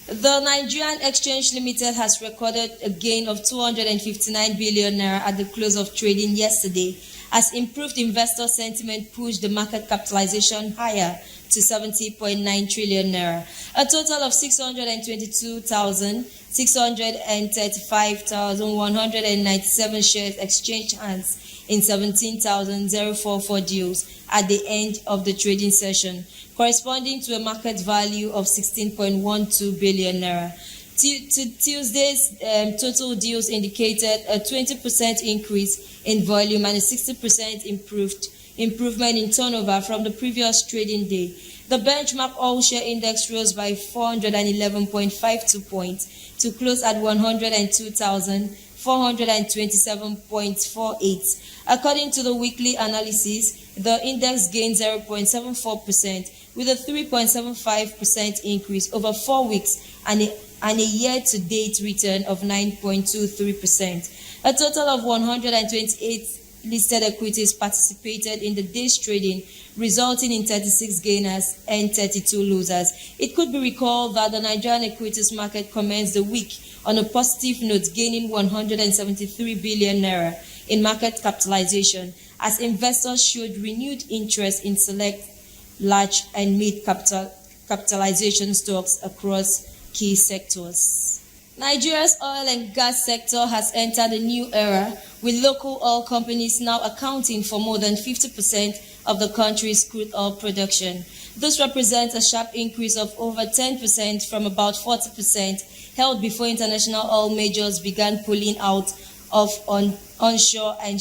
The Nigerian Exchange Limited has recorded a gain of 259 billion naira at the close of trading yesterday, as improved investor sentiment pushed the market capitalization higher to 70.9 trillion naira. A total of 622,635,197 shares exchanged hands in 17,044 deals at the end of the trading session, corresponding to a market value of 16.12 billion naira. Tuesday's total deals indicated a 20% increase in volume and a 60% improvement in turnover from the previous trading day. The benchmark all-share index rose by 411.52 points to close at 102,427.48. According to the weekly analysis, the index gained 0.74%, with a 3.75% increase over 4 weeks and a year-to-date return of 9.23%. A total of 128 listed equities participated in the day's trading, resulting in 36 gainers and 32 losers. It could be recalled that the Nigerian equities market commenced the week on a positive note, gaining 173 billion naira in market capitalization, as investors showed renewed interest in select large and mid-capitalization stocks across key sectors. Nigeria's oil and gas sector has entered a new era, with local oil companies now accounting for more than 50% of the country's crude oil production. This represents a sharp increase of over 10% from about 40% held before international oil majors began pulling out of onshore and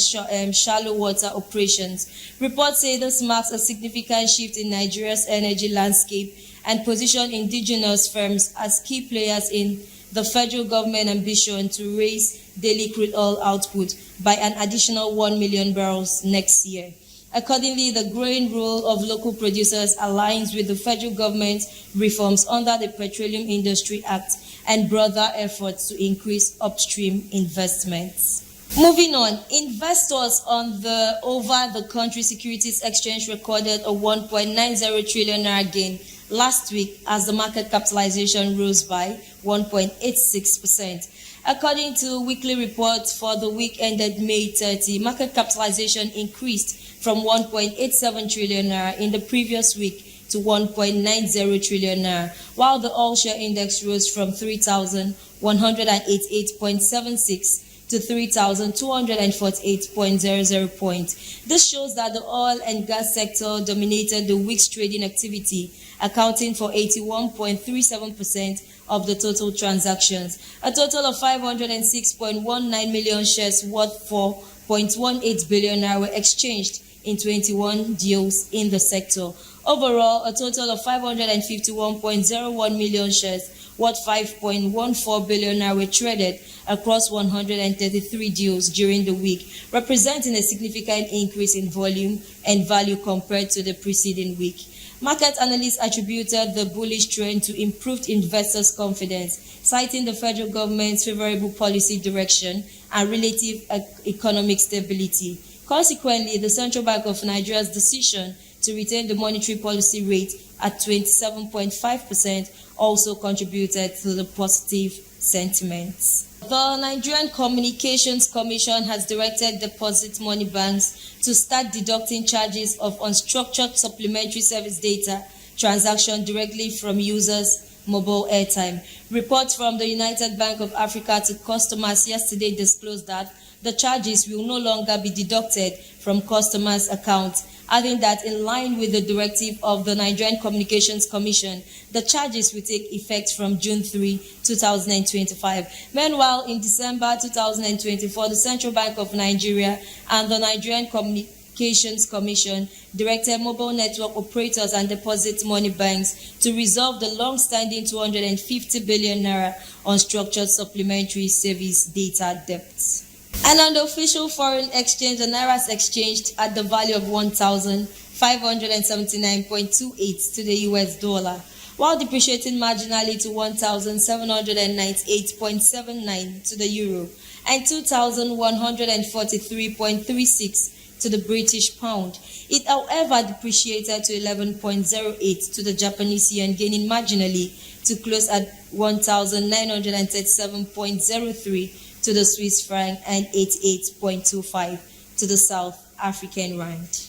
shallow water operations. Reports say this marks a significant shift in Nigeria's energy landscape and position indigenous firms as key players in the federal government ambition to raise daily crude oil output by an additional 1 million barrels next year. Accordingly, the growing role of local producers aligns with the federal government's reforms under the Petroleum Industry Act and broader efforts to increase upstream investments. Moving on, investors on the over-the-country securities exchange recorded a 1.90 trillion naira gain last week as the market capitalization rose by 1.86%. According to weekly reports for the week ended May 30, market capitalization increased from 1.87 trillion naira in the previous week to 1.90 trillion naira, while the all-share index rose from 3,188.76 to 3,248.00 points. This shows that the oil and gas sector dominated the week's trading activity, accounting for 81.37% of the total transactions. A total of 506.19 million shares worth 4.18 billion naira were exchanged in 21 deals in the sector. Overall, a total of 551.01 million shares worth 5.14 billion naira were traded across 133 deals during the week, representing a significant increase in volume and value compared to the preceding week. Market analysts attributed the bullish trend to improved investors' confidence, citing the federal government's favorable policy direction and relative economic stability. Consequently, the Central Bank of Nigeria's decision to retain the monetary policy rate at 27.5% also contributed to the positive sentiments. The Nigerian Communications Commission has directed deposit money banks to start deducting charges of unstructured supplementary service data transaction directly from users' mobile airtime. Reports from the United Bank of Africa to customers yesterday disclosed that the charges will no longer be deducted from customers' accounts, adding that in line with the directive of the Nigerian Communications Commission, the charges will take effect from June 3, 2025. Meanwhile, in December 2024, the Central Bank of Nigeria and the Nigerian Communications Commission directed mobile network operators and deposit money banks to resolve the long-standing 250 billion naira unstructured supplementary service data debts. And on the official foreign exchange, the naira is exchanged at the value of 1,579.28 to the US dollar, while depreciating marginally to 1,798.79 to the euro and 2,143.36 to the British pound. It, however, depreciated to 11.08 to the Japanese yen, gaining marginally to close at 1,937.03 to the Swiss franc and 88.25 to the South African rand.